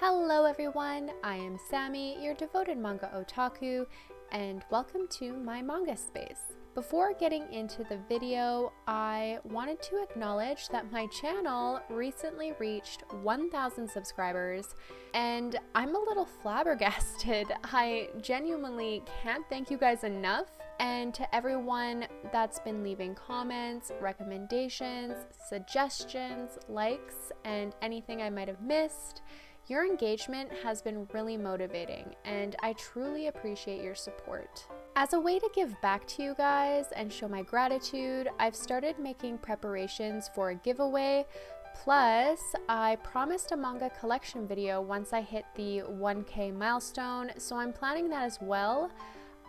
Hello everyone, I am Sammy, your devoted manga otaku, and welcome to my manga space. Before getting into the video, I wanted to acknowledge that my channel recently reached 1,000 subscribers, and I'm a little flabbergasted. I genuinely can't thank you guys enough, and to everyone that's been leaving comments, recommendations, suggestions, likes, and anything I might have missed. Your engagement has been really motivating, and I truly appreciate your support. As a way to give back to you guys and show my gratitude, I've started making preparations for a giveaway. Plus, I promised a manga collection video once I hit the 1K milestone, so I'm planning that as well.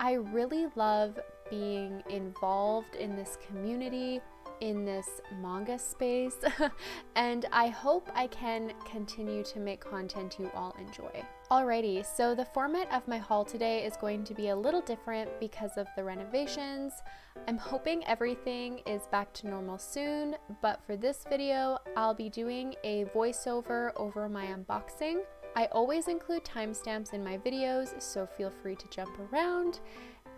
I really love being involved in this community, in this manga space, and I hope I can continue to make content you all enjoy. Alrighty, so the format of my haul today is going to be a little different because of the renovations. I'm hoping everything is back to normal soon, but for this video, I'll be doing a voiceover over my unboxing. I always include timestamps in my videos, so feel free to jump around.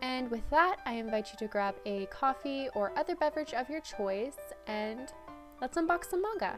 And with that, I invite you to grab a coffee or other beverage of your choice, and let's unbox some manga.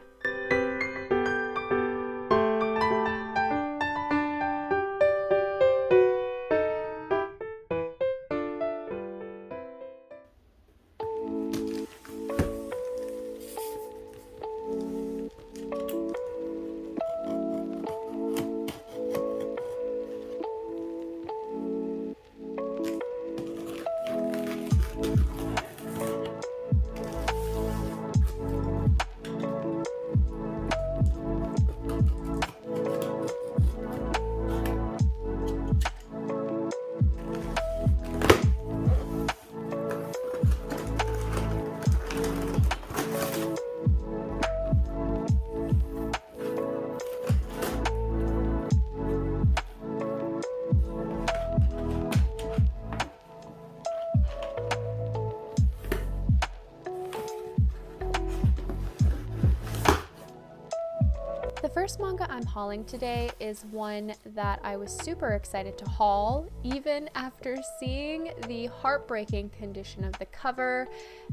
The first manga I'm hauling today is one that I was super excited to haul, even after seeing the heartbreaking condition of the cover,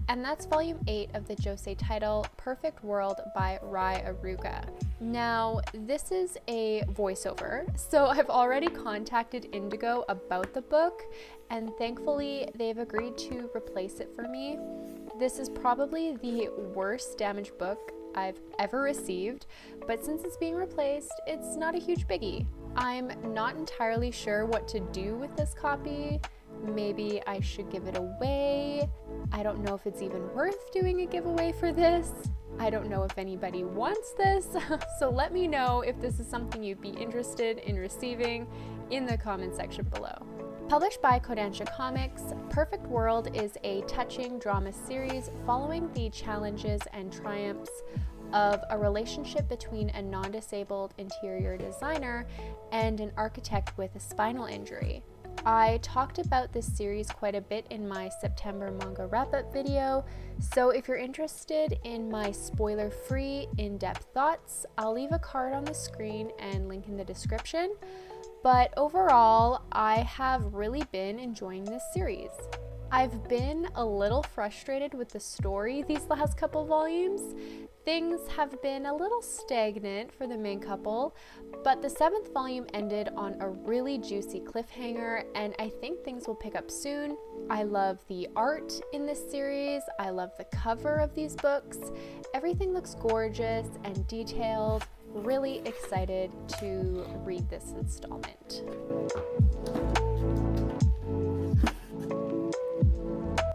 and that's volume 8 of the josei title, Perfect World by Aruga. Now, this is a voiceover, so I've already contacted Indigo about the book, and thankfully they've agreed to replace it for me. This is probably the worst damaged book I've ever received, but since it's being replaced, it's not a huge biggie. I'm not entirely sure what to do with this copy. Maybe I should give it away. I don't know if it's even worth doing a giveaway for this. I don't know if anybody wants this, so let me know if this is something you'd be interested in receiving in the comment section below. Published by Kodansha Comics, Perfect World is a touching drama series following the challenges and triumphs of a relationship between a non-disabled interior designer and an architect with a spinal injury. I talked about this series quite a bit in my September manga wrap-up video, so if you're interested in my spoiler-free, in-depth thoughts, I'll leave a card on the screen and link in the description. But overall, I have really been enjoying this series. I've been a little frustrated with the story these last couple volumes. Things have been a little stagnant for the main couple, but the 7th volume ended on a really juicy cliffhanger, and I think things will pick up soon. I love the art in this series. I love the cover of these books. Everything looks gorgeous and detailed. Really excited to read this installment.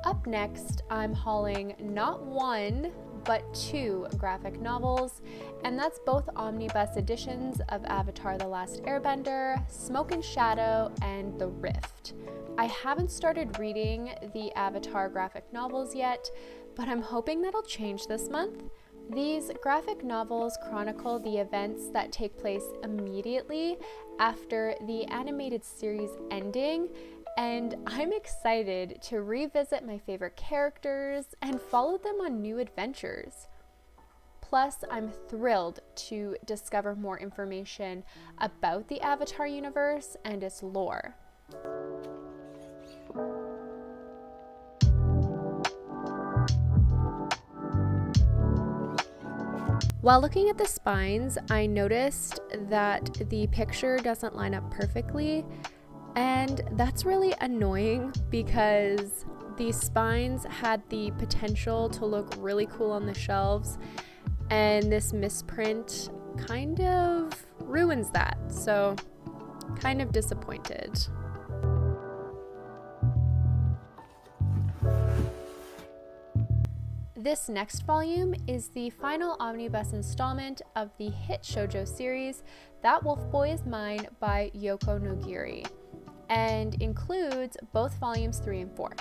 Up next, I'm hauling not one, but 2 graphic novels, and that's both omnibus editions of Avatar: The Last Airbender, Smoke and Shadow, and The Rift. I haven't started reading the Avatar graphic novels yet, but I'm hoping that'll change this month. These graphic novels chronicle the events that take place immediately after the animated series ending, and I'm excited to revisit my favorite characters and follow them on new adventures. Plus, I'm thrilled to discover more information about the Avatar universe and its lore. While looking at the spines, I noticed that the picture doesn't line up perfectly, and that's really annoying because these spines had the potential to look really cool on the shelves, and this misprint kind of ruins that, so kind of disappointed. This next volume is the final omnibus installment of the hit shoujo series That Wolf Boy Is Mine by Yoko Nogiri, and includes both volumes 3 and 4.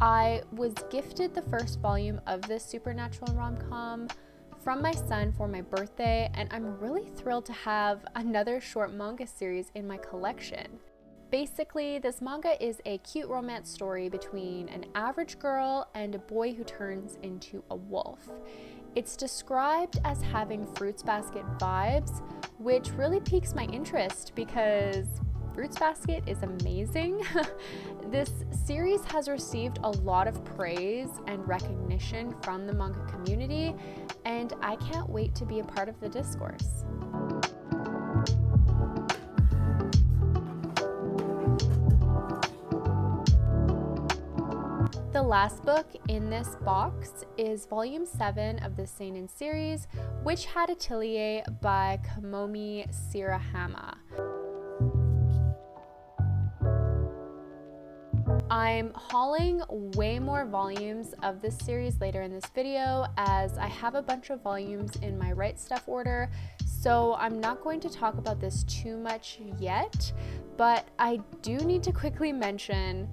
I was gifted the first volume of this supernatural rom-com from my son for my birthday, and I'm really thrilled to have another short manga series in my collection. Basically, this manga is a cute romance story between an average girl and a boy who turns into a wolf. It's described as having Fruits Basket vibes, which really piques my interest because Fruits Basket is amazing. This series has received a lot of praise and recognition from the manga community, and I can't wait to be a part of the discourse. The last book in this box is volume 7 of the seinen series, which had Atelier by Kamome Shirahama. I'm hauling way more volumes of this series later in this video, as I have a bunch of volumes in my Right Stuff order, so I'm not going to talk about this too much yet, but I do need to quickly mention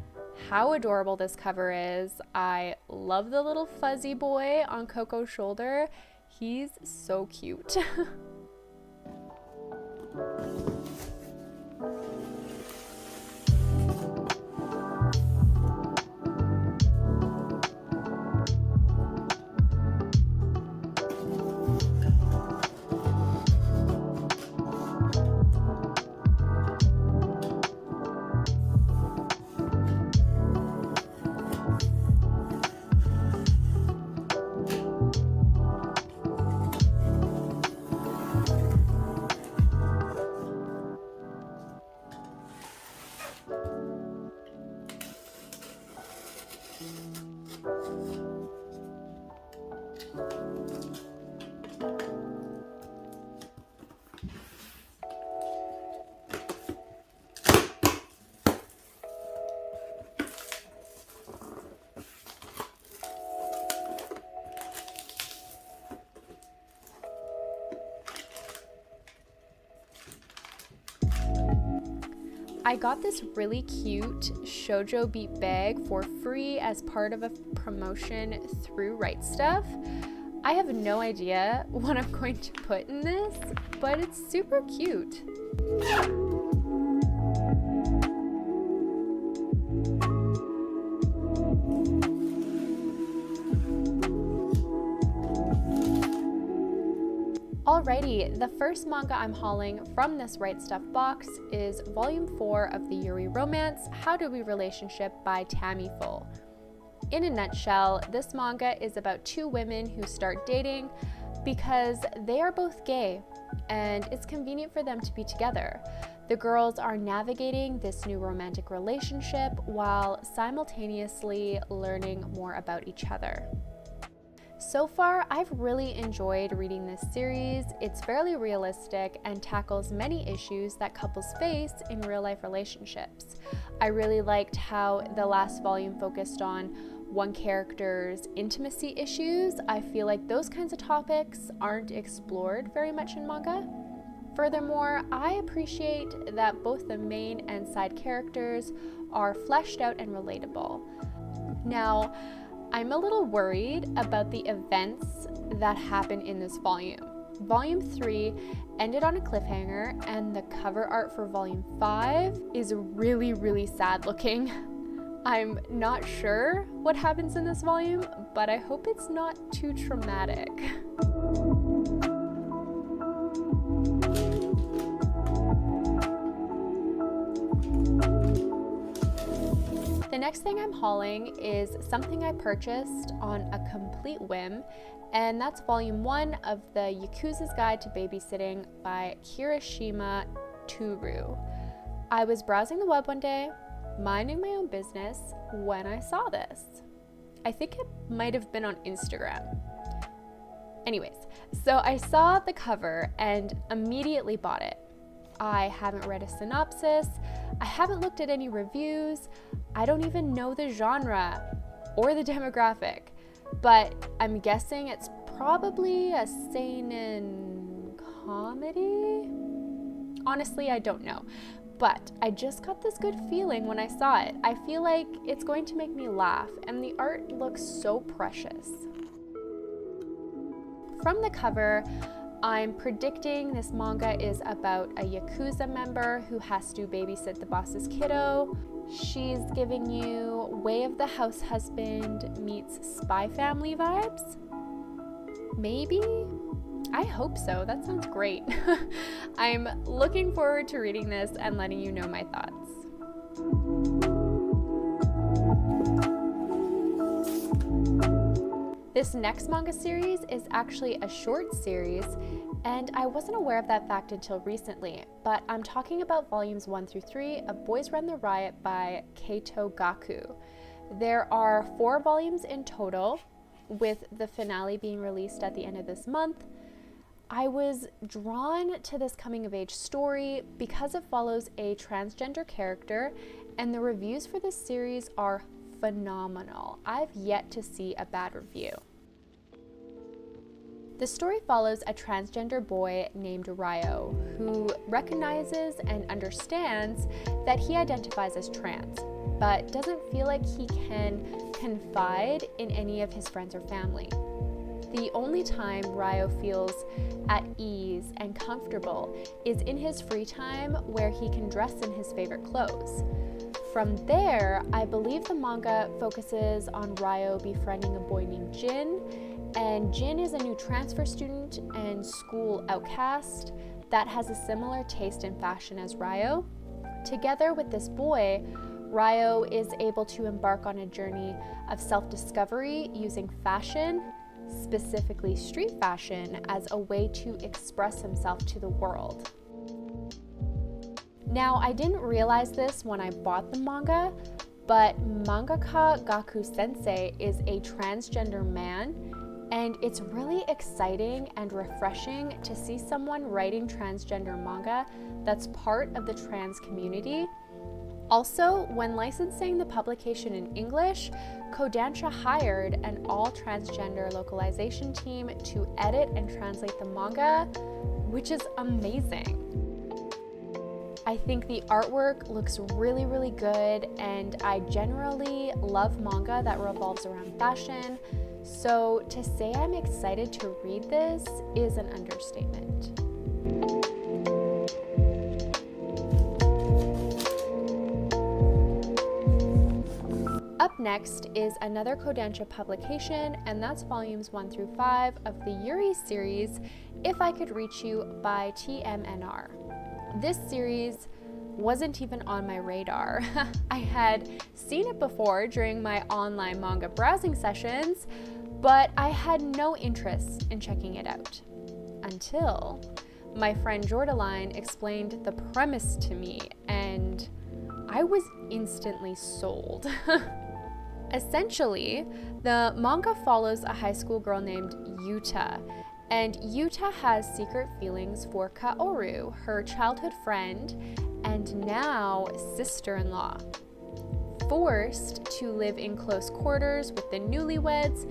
how adorable this cover is. I love the little fuzzy boy on Coco's shoulder. He's so cute. I got this really cute shoujo beat bag for free as part of a promotion through Right Stuff. I have no idea what I'm going to put in this, but it's super cute. Alrighty, the first manga I'm hauling from this Right Stuff box is volume 4 of the Yuri romance, How Do We Relationship by Tamifull. In a nutshell, this manga is about two women who start dating because they are both gay, and it's convenient for them to be together. The girls are navigating this new romantic relationship while simultaneously learning more about each other. So far, I've really enjoyed reading this series. It's fairly realistic and tackles many issues that couples face in real-life relationships. I really liked how the last volume focused on one character's intimacy issues. I feel like those kinds of topics aren't explored very much in manga. Furthermore, I appreciate that both the main and side characters are fleshed out and relatable. Now, I'm a little worried about the events that happen in this volume. Volume 3 ended on a cliffhanger, and the cover art for Volume 5 is really sad looking. I'm not sure what happens in this volume, but I hope it's not too traumatic. The next thing I'm hauling is something I purchased on a complete whim, and that's volume 1 of the Yakuza's Guide to Babysitting by Kirishima Toru. I was browsing the web one day, minding my own business, when I saw this. I think it might have been on Instagram. Anyways, so I saw the cover and immediately bought it. I haven't read a synopsis, I haven't looked at any reviews, I don't even know the genre or the demographic, but I'm guessing it's probably a seinen comedy? Honestly, I don't know, but I just got this good feeling when I saw it. I feel like it's going to make me laugh, and the art looks so precious. From the cover, I'm predicting this manga is about a Yakuza member who has to babysit the boss's kiddo. She's giving you Way of the House Husband meets Spy Family vibes? Maybe? I hope so. That sounds great. I'm looking forward to reading this and letting you know my thoughts. This next manga series is actually a short series, and I wasn't aware of that fact until recently, but I'm talking about volumes 1 through 3 of Boys Run the Riot by Keito Gaku. There are 4 volumes in total, with the finale being released at the end of this month. I was drawn to this coming-of-age story because it follows a transgender character, and the reviews for this series are phenomenal. I've yet to see a bad review. The story follows a transgender boy named Ryo who recognizes and understands that he identifies as trans, but doesn't feel like he can confide in any of his friends or family. The only time Ryo feels at ease and comfortable is in his free time, where he can dress in his favorite clothes. From there, I believe the manga focuses on Ryo befriending a boy named Jin, and Jin is a new transfer student and school outcast that has a similar taste in fashion as Ryo. Together with this boy, Ryo is able to embark on a journey of self-discovery using fashion, specifically street fashion, as a way to express himself to the world. Now, I didn't realize this when I bought the manga, but mangaka Gaku sensei is a transgender man, and it's really exciting and refreshing to see someone writing transgender manga that's part of the trans community. Also, when licensing the publication in English, Kodansha hired an all-transgender localization team to edit and translate the manga, which is amazing. I think the artwork looks really, really good, and I generally love manga that revolves around fashion, so to say I'm excited to read this is an understatement. Up next is another Kodansha publication, and that's volumes 1 through 5 of the Yuri series, If I Could Reach You by tMnR. This series wasn't even on my radar. I had seen it before during my online manga browsing sessions, but I had no interest in checking it out until my friend Jordaline explained the premise to me, and I was instantly sold. Essentially, the manga follows a high school girl named Yuta, and Yuta has secret feelings for Kaoru, her childhood friend and now sister-in-law. Forced to live in close quarters with the newlyweds,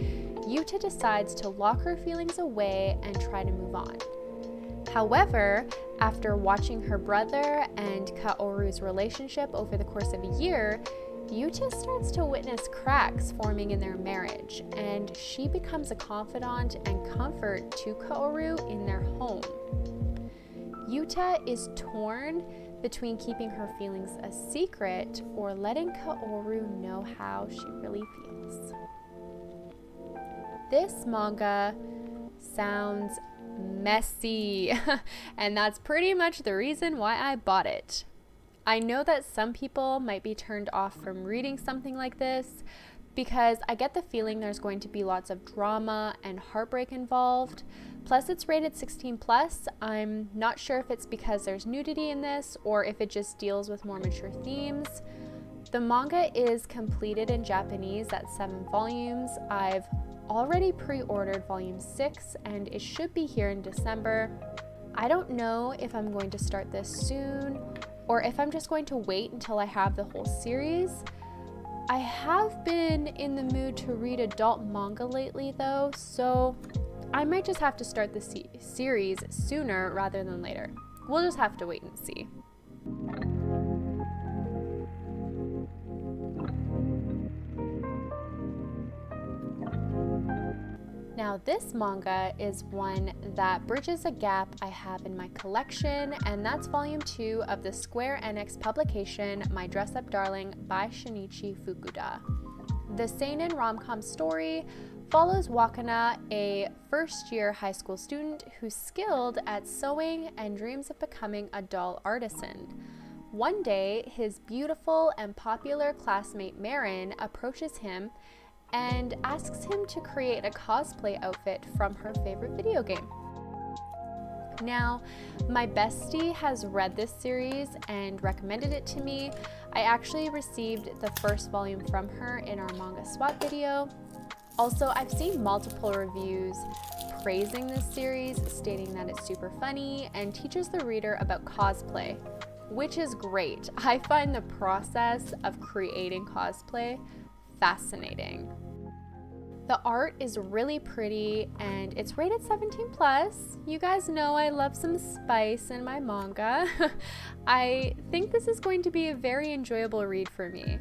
Yuta decides to lock her feelings away and try to move on. However, after watching her brother and Kaoru's relationship over the course of a year, Yuta starts to witness cracks forming in their marriage, and she becomes a confidant and comfort to Kaoru in their home. Yuta is torn between keeping her feelings a secret or letting Kaoru know how she really feels. This manga sounds messy, and that's pretty much the reason why I bought it. I know that some people might be turned off from reading something like this because I get the feeling there's going to be lots of drama and heartbreak involved. Plus it's rated 16 plus. I'm not sure if it's because there's nudity in this or if it just deals with more mature themes. The manga is completed in Japanese at 7 volumes. I've already pre-ordered volume 6 and it should be here in December. I don't know if I'm going to start this soon or if I'm just going to wait until I have the whole series. I have been in the mood to read adult manga lately though, so I might just have to start the series sooner rather than later. We'll just have to wait and see. Now this manga is one that bridges a gap I have in my collection, and that's volume 2 of the Square Enix publication My Dress Up Darling by Shinichi Fukuda. The seinen rom-com story follows Wakana, a first-year high school student who's skilled at sewing and dreams of becoming a doll artisan. One day, his beautiful and popular classmate Marin approaches him and asks him to create a cosplay outfit from her favorite video game. Now, my bestie has read this series and recommended it to me. I actually received the first volume from her in our manga swap video. Also, I've seen multiple reviews praising this series, stating that it's super funny and teaches the reader about cosplay, which is great. I find the process of creating cosplay fascinating. The art is really pretty and it's rated 17 plus. You guys know I love some spice in my manga. I think this is going to be a very enjoyable read for me.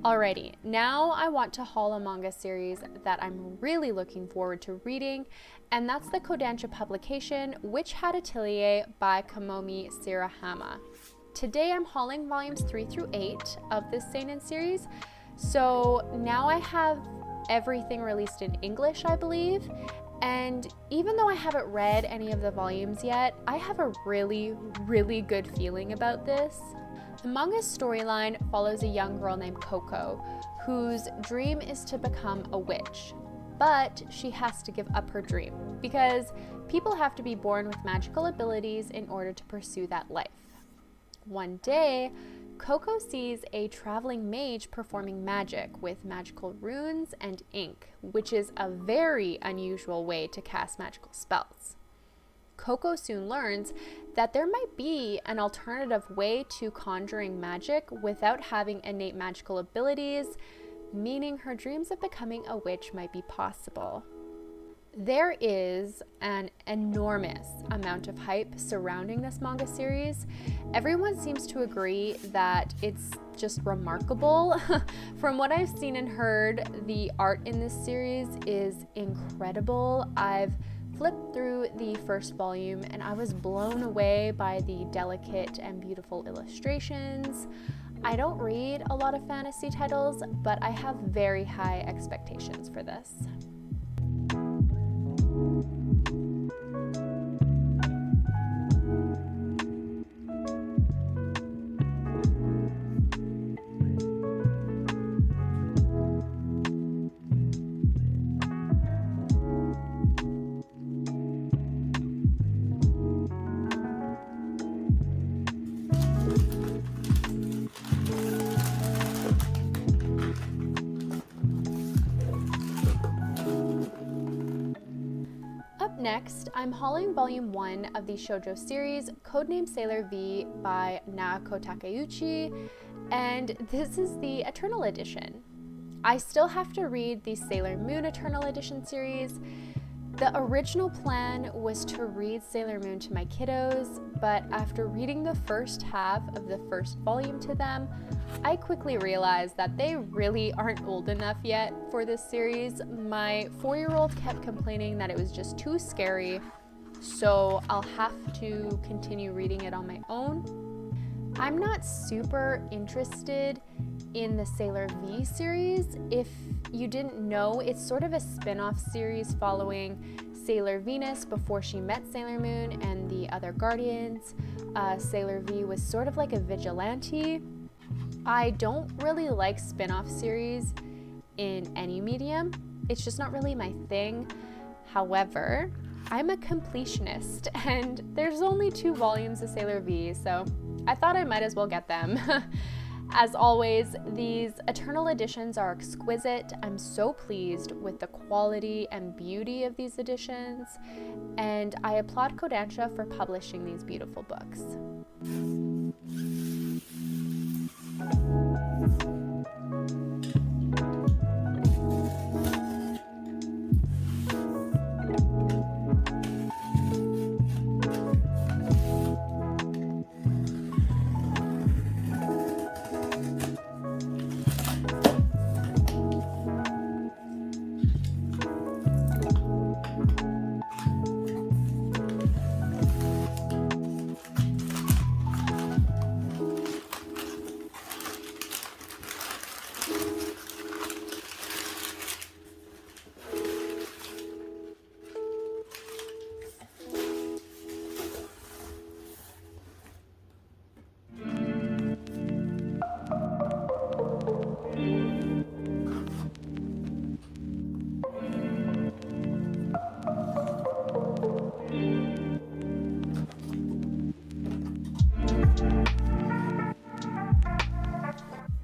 Alrighty, now I want to haul a manga series that I'm really looking forward to reading, and that's the Kodansha publication Witch Hat Atelier by Kamome Shirahama. Today I'm hauling volumes 3 through 8 of this seinen series, so now I have everything released in English, I believe, and even though I haven't read any of the volumes yet, I have a really good feeling about this. The manga's storyline follows a young girl named Coco, whose dream is to become a witch. But she has to give up her dream, because people have to be born with magical abilities in order to pursue that life. One day, Coco sees a traveling mage performing magic with magical runes and ink, which is a very unusual way to cast magical spells. Coco soon learns that there might be an alternative way to conjuring magic without having innate magical abilities, meaning her dreams of becoming a witch might be possible. There is an enormous amount of hype surrounding this manga series. Everyone seems to agree that it's just remarkable. From what I've seen and heard, the art in this series is incredible. I've flipped through the first volume and I was blown away by the delicate and beautiful illustrations. I don't read a lot of fantasy titles, but I have very high expectations for this. Next, I'm hauling volume 1 of the shoujo series Codename Sailor V by Naoko Takeuchi, and this is the Eternal Edition. I still have to read the Sailor Moon Eternal Edition series. The original plan was to read Sailor Moon to my kiddos, but after reading the first half of the first volume to them, I quickly realized that they really aren't old enough yet for this series. My 4-year-old kept complaining that it was just too scary, so I'll have to continue reading it on my own. I'm not super interested in the Sailor V series. If you didn't know, it's sort of a spin-off series following Sailor Venus before she met Sailor Moon and the other Guardians. Sailor V was sort of like a vigilante. I don't really like spin-off series in any medium. It's just not really my thing. However, I'm a completionist and there's only 2 volumes of Sailor V, so I thought I might as well get them. As always, these Eternal editions are exquisite. I'm so pleased with the quality and beauty of these editions, and I applaud Kodansha for publishing these beautiful books.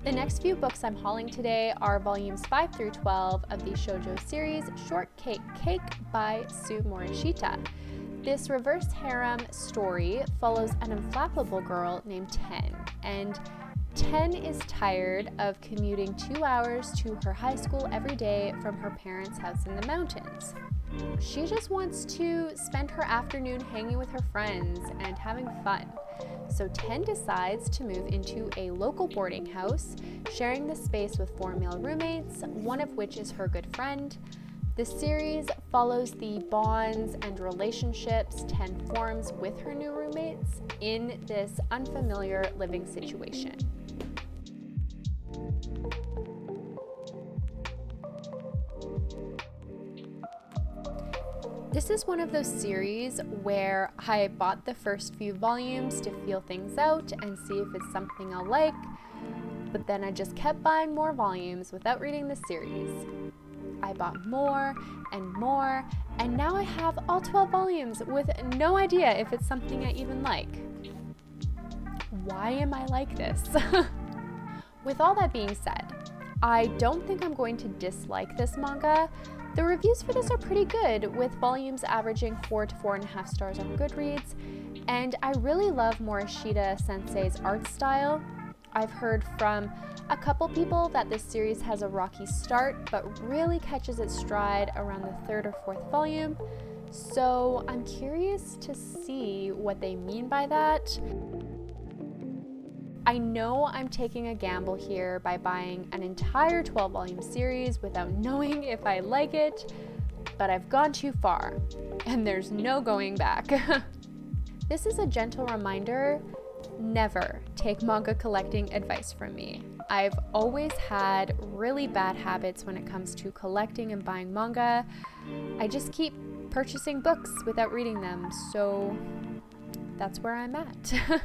The next few books I'm hauling today are volumes 5 through 12 of the shoujo series Shortcake Cake by Sue Morishita. This reverse harem story follows an unflappable girl named Ten, and Ten is tired of commuting 2 hours to her high school every day from her parents' house in the mountains. She just wants to spend her afternoon hanging with her friends and having fun. So Ten decides to move into a local boarding house, sharing the space with 4 male roommates, one of which is her good friend. The series follows the bonds and relationships Ten forms with her new roommates in this unfamiliar living situation. This is one of those series where I bought the first few volumes to feel things out and see if it's something I'll like, but then I just kept buying more volumes without reading the series. I bought more, and now I have all 12 volumes with no idea if it's something I even like. Why am I like this? With all that being said, I don't think I'm going to dislike this manga. The reviews for this are pretty good, with volumes averaging 4 to 4.5 stars on Goodreads, and I really love Morishita sensei's art style. I've heard from a couple people that this series has a rocky start, but really catches its stride around the 3rd or 4th volume, so I'm curious to see what they mean by that. I know I'm taking a gamble here by buying an entire 12-volume series without knowing if I like it, but I've gone too far, and there's no going back. This is a gentle reminder: never take manga collecting advice from me. I've always had really bad habits when it comes to collecting and buying manga. I just keep purchasing books without reading them, so that's where I'm at.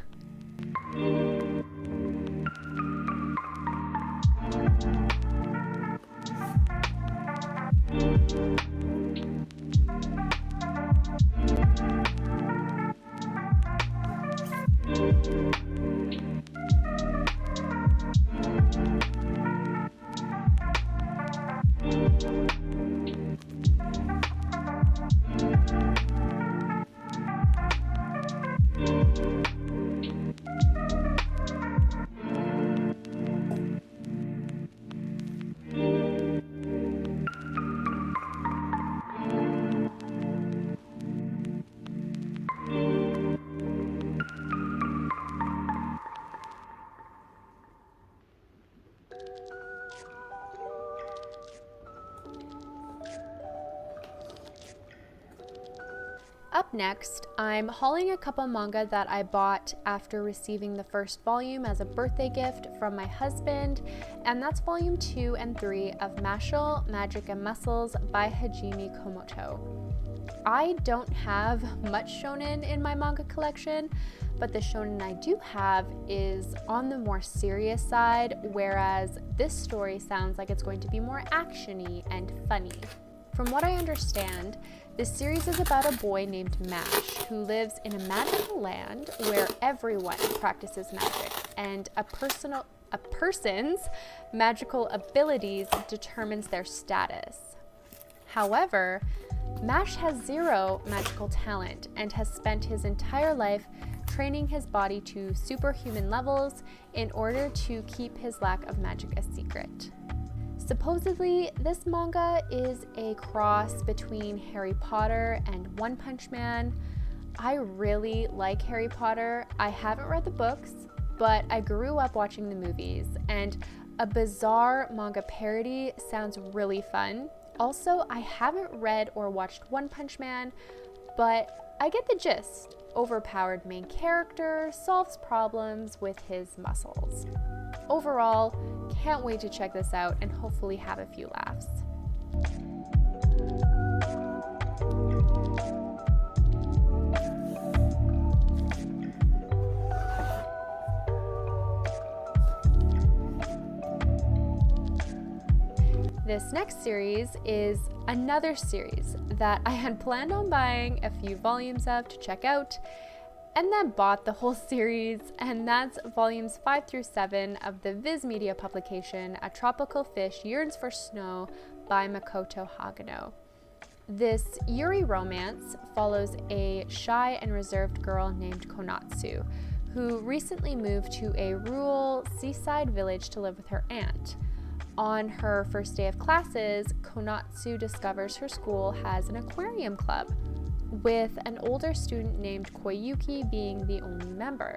Up next, I'm hauling a couple manga that I bought after receiving the first volume as a birthday gift from my husband, and that's volume 2 and 3 of Mashle, Magic and Muscles by Hajime Komoto. I don't have much shonen in my manga collection, but the shonen I do have is on the more serious side, whereas this story sounds like it's going to be more action-y and funny. From what I understand, this series is about a boy named Mash who lives in a magical land where everyone practices magic, and a person's magical abilities determines their status. However, Mash has zero magical talent and has spent his entire life training his body to superhuman levels in order to keep his lack of magic a secret. Supposedly, this manga is a cross between Harry Potter and One Punch Man. I really like Harry Potter. I haven't read the books, but I grew up watching the movies, and a bizarre manga parody sounds really fun. Also, I haven't read or watched One Punch Man, but I get the gist. Overpowered main character solves problems with his muscles. Overall, can't wait to check this out and hopefully have a few laughs. This next series is another series that I had planned on buying a few volumes of to check out, and then bought the whole series, and that's volumes 5 through 7 of the Viz Media publication A Tropical Fish Yearns for Snow by Makoto Hagino. This Yuri romance follows a shy and reserved girl named Konatsu, who recently moved to a rural seaside village to live with her aunt. On her first day of classes, Konatsu discovers her school has an aquarium club, with an older student named Koyuki being the only member.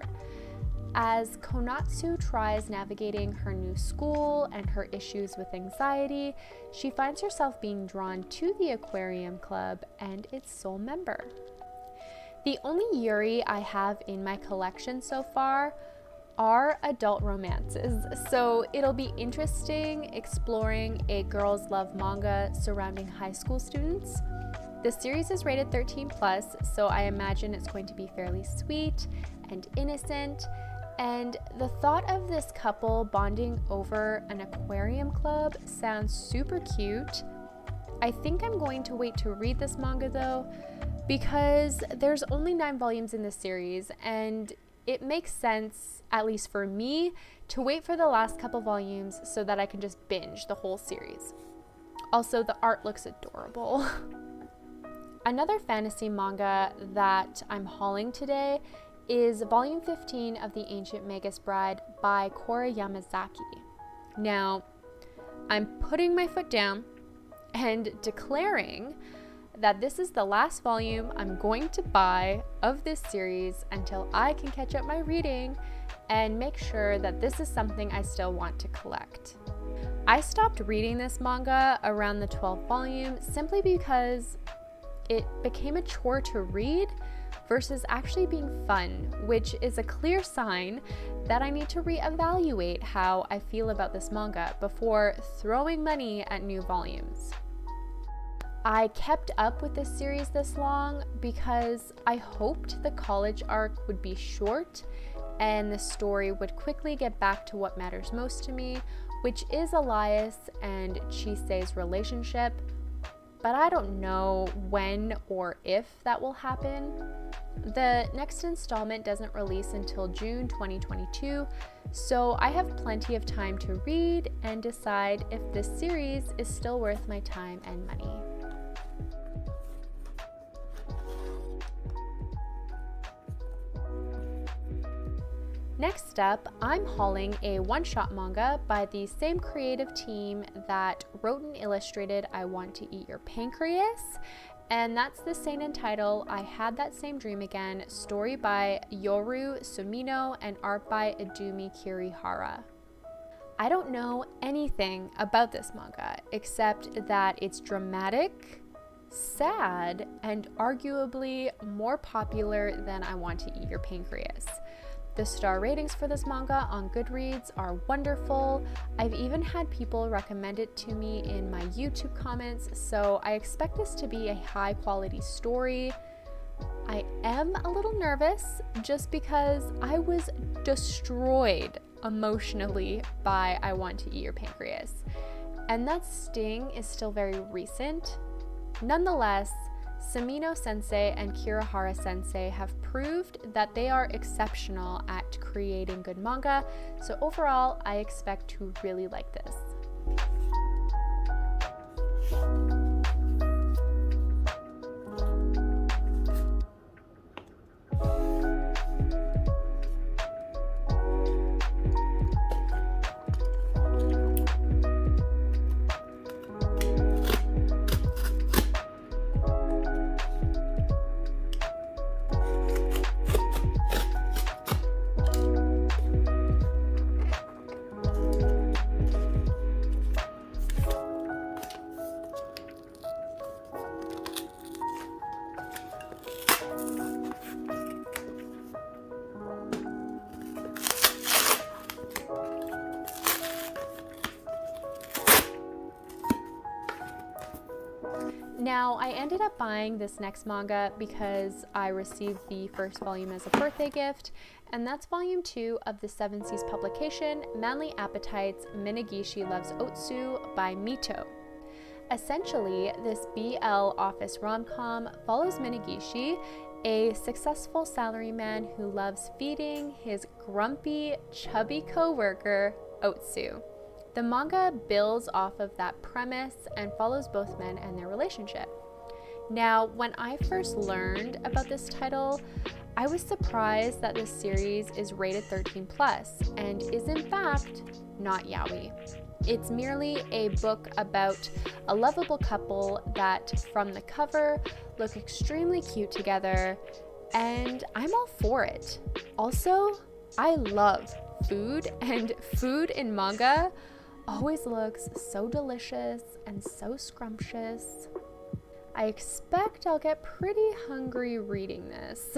As Konatsu tries navigating her new school and her issues with anxiety, she finds herself being drawn to the aquarium club and its sole member. The only Yuri I have in my collection so far are adult romances, so it'll be interesting exploring a girls' love manga surrounding high school students. The series is rated 13+, so I imagine it's going to be fairly sweet and innocent, and the thought of this couple bonding over an aquarium club sounds super cute. I think I'm going to wait to read this manga though, because there's only 9 volumes in this series, and it makes sense, at least for me, to wait for the last couple volumes so that I can just binge the whole series. Also, the art looks adorable. Another fantasy manga that I'm hauling today is volume 15 of The Ancient Magus Bride by Kora Yamazaki. Now, I'm putting my foot down and declaring that this is the last volume I'm going to buy of this series until I can catch up my reading and make sure that this is something I still want to collect. I stopped reading this manga around the 12th volume simply because it became a chore to read versus actually being fun, which is a clear sign that I need to reevaluate how I feel about this manga before throwing money at new volumes. I kept up with this series this long because I hoped the college arc would be short and the story would quickly get back to what matters most to me, which is Elias and Chise's relationship, but I don't know when or if that will happen. The next installment doesn't release until June 2022, so I have plenty of time to read and decide if this series is still worth my time and money. Next up, I'm hauling a one-shot manga by the same creative team that wrote and illustrated I Want to Eat Your Pancreas, and that's the seinen title I Had That Same Dream Again, story by Yoru Sumino and art by Idumi Kirihara. I don't know anything about this manga except that it's dramatic, sad, and arguably more popular than I Want to Eat Your Pancreas. The star ratings for this manga on Goodreads are wonderful. I've even had people recommend it to me in my YouTube comments, so I expect this to be a high quality story. I am a little nervous just because I was destroyed emotionally by I Want to Eat Your Pancreas, and that sting is still very recent. Nonetheless, Samino Sensei and Kirihara Sensei have proved that they are exceptional at creating good manga, so overall I expect to really like this. Now, I ended up buying this next manga because I received the first volume as a birthday gift, and that's volume 2 of the Seven Seas publication, Manly Appetites, Minagishi Loves Otsu by Mito. Essentially, this BL office rom-com follows Minagishi, a successful salaryman who loves feeding his grumpy, chubby co-worker, Otsu. The manga builds off of that premise and follows both men and their relationship. Now, when I first learned about this title, I was surprised that this series is rated 13+ and is in fact not yaoi. It's merely a book about a lovable couple that, from the cover, look extremely cute together, and I'm all for it. Also, I love food, and food in manga always looks so delicious and so scrumptious. I expect I'll get pretty hungry reading this.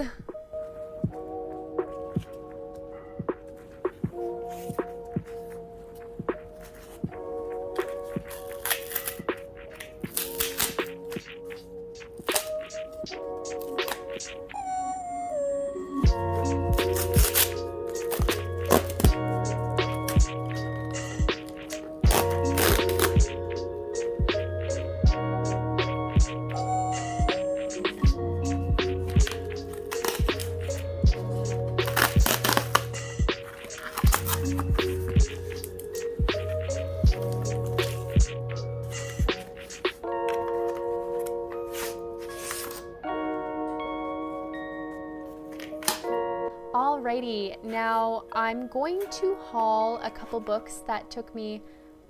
Alrighty, now I'm going to haul a couple books that took me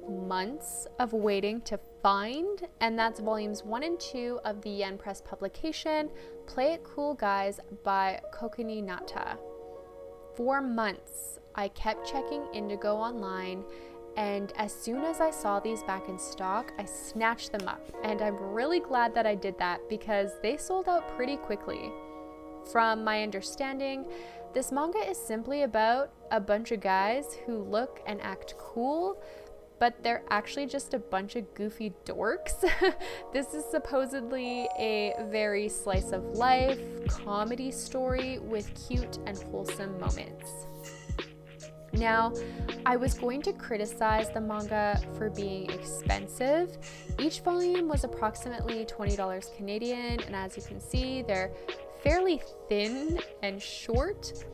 months of waiting to find, and that's volumes 1 and 2 of the Yen Press publication, Play It Cool Guys by Kokuni Nata. For months, I kept checking Indigo online, and as soon as I saw these back in stock, I snatched them up, and I'm really glad that I did that because they sold out pretty quickly. From my understanding, this manga is simply about a bunch of guys who look and act cool, but they're actually just a bunch of goofy dorks. This is supposedly a very slice of life comedy story with cute and wholesome moments. Now, I was going to criticize the manga for being expensive. Each volume was approximately $20 Canadian, and as you can see, they're fairly thin and short.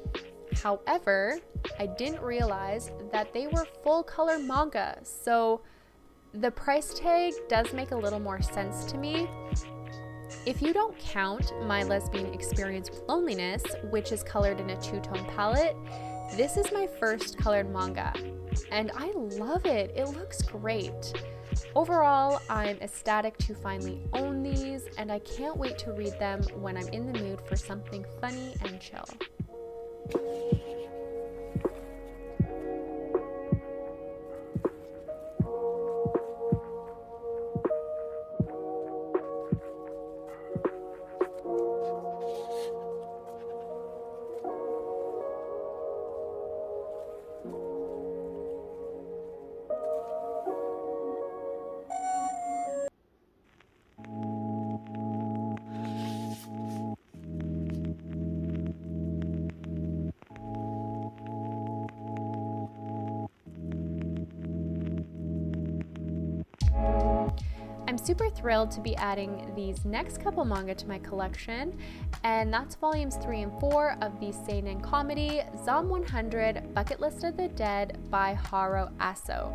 However, I didn't realize that they were full color manga, so the price tag does make a little more sense to me. If you don't count My Lesbian Experience with Loneliness, which is colored in a two-tone palette, this is my first colored manga, and I love it. It looks great. Overall, I'm ecstatic to finally own these, and I can't wait to read them when I'm in the mood for something funny and chill. I'm super thrilled to be adding these next couple manga to my collection, and that's volumes 3 and 4 of the seinen comedy Zom 100 Bucket List of the Dead by Haro Aso.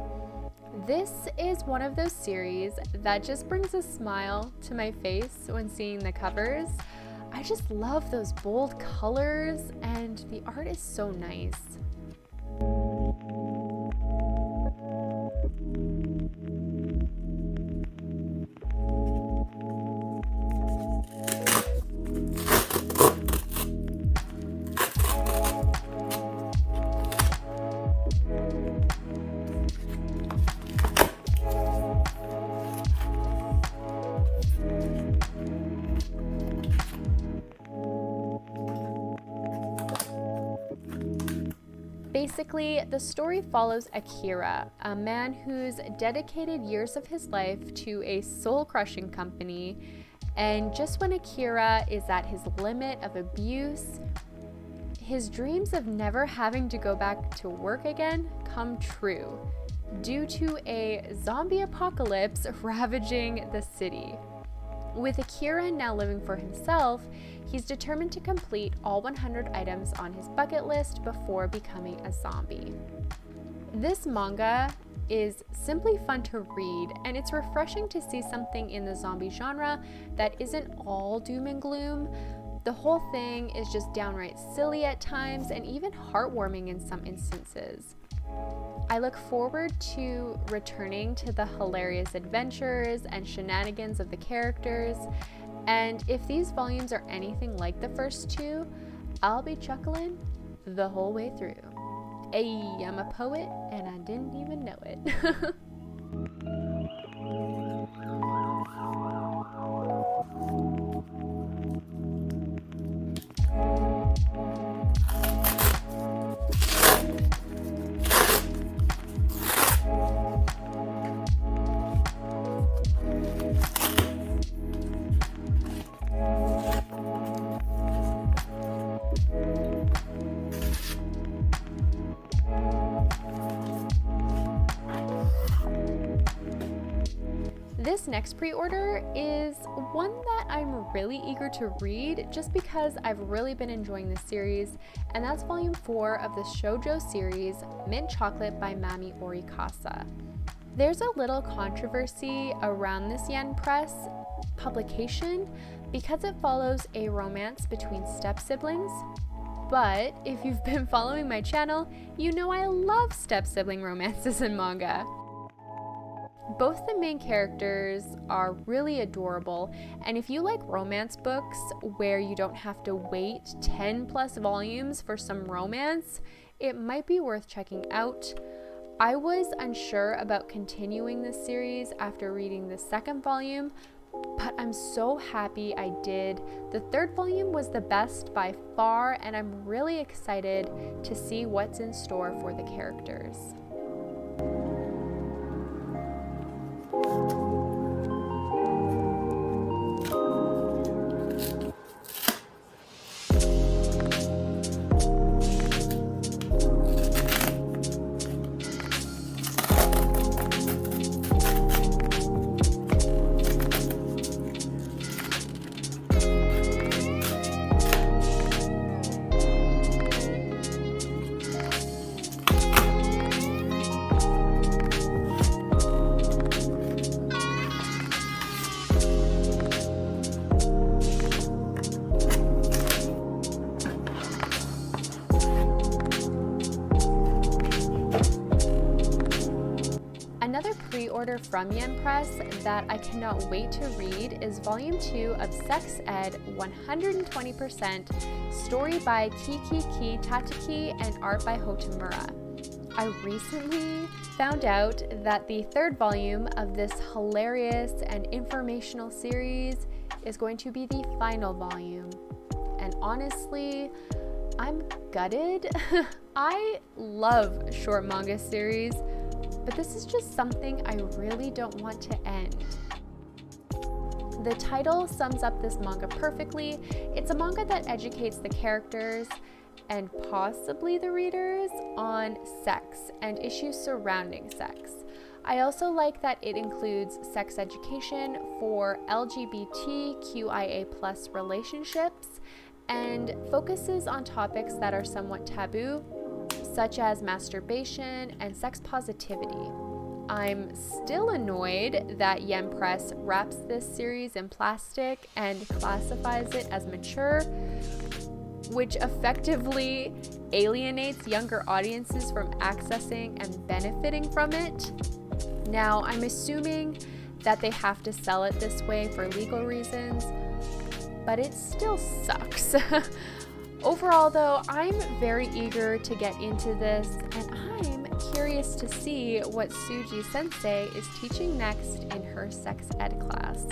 This is one of those series that just brings a smile to my face when seeing the covers. I just love those bold colors, and the art is so nice. Basically, the story follows Akira, a man who's dedicated years of his life to a soul-crushing company, and just when Akira is at his limit of abuse, his dreams of never having to go back to work again come true due to a zombie apocalypse ravaging the city. With Akira now living for himself, he's determined to complete all 100 items on his bucket list before becoming a zombie. This manga is simply fun to read, and it's refreshing to see something in the zombie genre that isn't all doom and gloom. The whole thing is just downright silly at times and even heartwarming in some instances. I look forward to returning to the hilarious adventures and shenanigans of the characters, and if these volumes are anything like the first two, I'll be chuckling the whole way through. Hey, I'm a poet and I didn't even know it. This next pre-order is one that I'm really eager to read just because I've really been enjoying this series, and that's volume 4 of the shoujo series Mint Chocolate by Mami Orikasa. There's a little controversy around this Yen Press publication because it follows a romance between step-siblings, but if you've been following my channel, you know I love step-sibling romances in manga. Both the main characters are really adorable, and if you like romance books where you don't have to wait 10 plus volumes for some romance, it might be worth checking out. I was unsure about continuing this series after reading the second volume, but I'm so happy I did. The third volume was the best by far, and I'm really excited to see what's in store for the characters. Another pre-order from Yen Press that I cannot wait to read is Volume 2 of Sex Ed 120%, story by Kikiki Tataki and art by Hotomura. I recently found out that the third volume of this hilarious and informational series is going to be the final volume. And honestly, I'm gutted. I love short manga series, but this is just something I really don't want to end. The title sums up this manga perfectly. It's a manga that educates the characters and possibly the readers on sex and issues surrounding sex. I also like that it includes sex education for LGBTQIA+ relationships and focuses on topics that are somewhat taboo, such as masturbation and sex positivity. I'm still annoyed that Yen Press wraps this series in plastic and classifies it as mature, which effectively alienates younger audiences from accessing and benefiting from it. Now, I'm assuming that they have to sell it this way for legal reasons, but it still sucks. Overall though, I'm very eager to get into this, and I'm curious to see what Tsuji Sensei is teaching next in her sex ed class.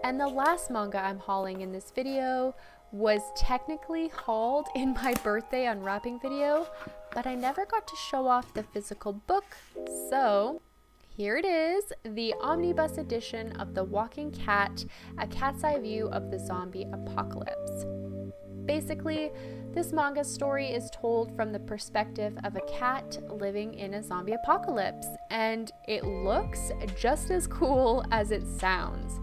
And the last manga I'm hauling in this video was technically hauled in my birthday unwrapping video, but I never got to show off the physical book, so here it is, the omnibus edition of The Walking Cat, A Cat's Eye View of the Zombie Apocalypse. Basically, this manga story is told from the perspective of a cat living in a zombie apocalypse, and it looks just as cool as it sounds.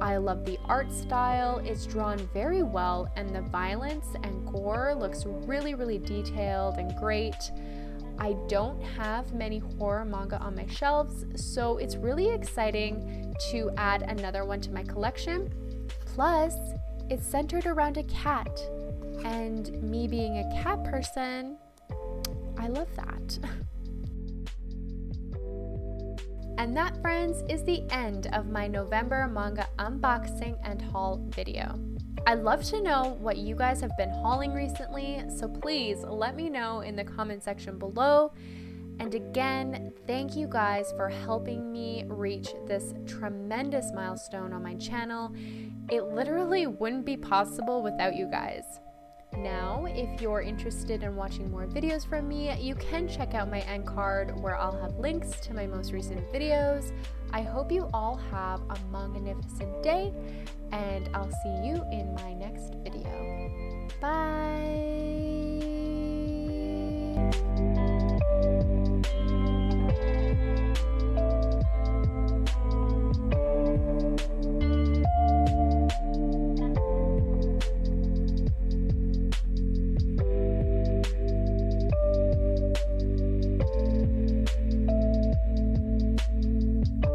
I love the art style, it's drawn very well, and the violence and gore looks really detailed and great. I don't have many horror manga on my shelves, so it's really exciting to add another one to my collection. Plus, it's centered around a cat, and me being a cat person, I love that. And that, friends, is the end of my November manga unboxing and haul video. I'd love to know what you guys have been hauling recently, so please let me know in the comment section below. And again, thank you guys for helping me reach this tremendous milestone on my channel. It literally wouldn't be possible without you guys. Now, if you're interested in watching more videos from me, you can check out my end card where I'll have links to my most recent videos. I hope you all have a manga-nificent day, and I'll see you in my next video. Bye!